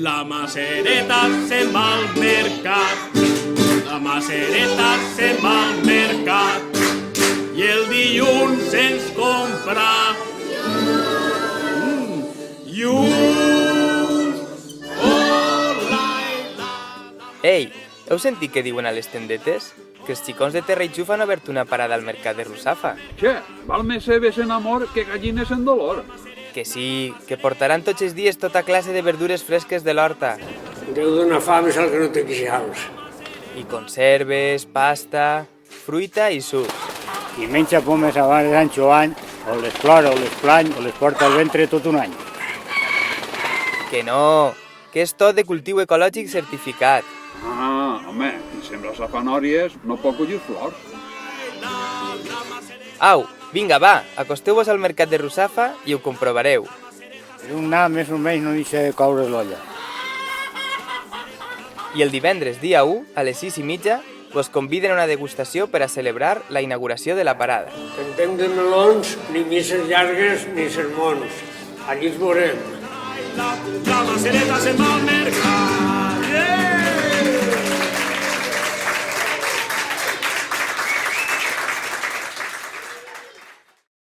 La Macereta se'n va al mercat. La Macereta se'n va al mercat. I el dilluns ens compra llums. Oh, Ei, heu sentit què diuen a les tendetes? Que els xicons de Terra i Xufa han obert una parada al mercat de Russafa. Che, val més cebes en amor que gallines en dolor. Que sí, que portaran tots els dies tota classe de verdures fresques de l'horta. Déu donar fam és el que no té quixals. I conserves, pasta, fruita i sucs. Qui menja pomes abans de Sant Joan, o les plora o les plany o les porta al ventre tot un any. Que no, que és tot de cultiu ecològic certificat. Ah, home, qui sembra safanòries no pot collir flors. Au, vinga, va, acosteu-vos al mercat de Russafa i ho comprovareu. Per un anar més o menys no deixa de coure l'olla. I el divendres, dia 1, a les 6:30, vos conviden a una degustació per a celebrar la inauguració de la parada. En temps de melons, ni misses llargues ni sermons. Allí ens veurem. La Macereta se'n va al mercat. Yeah!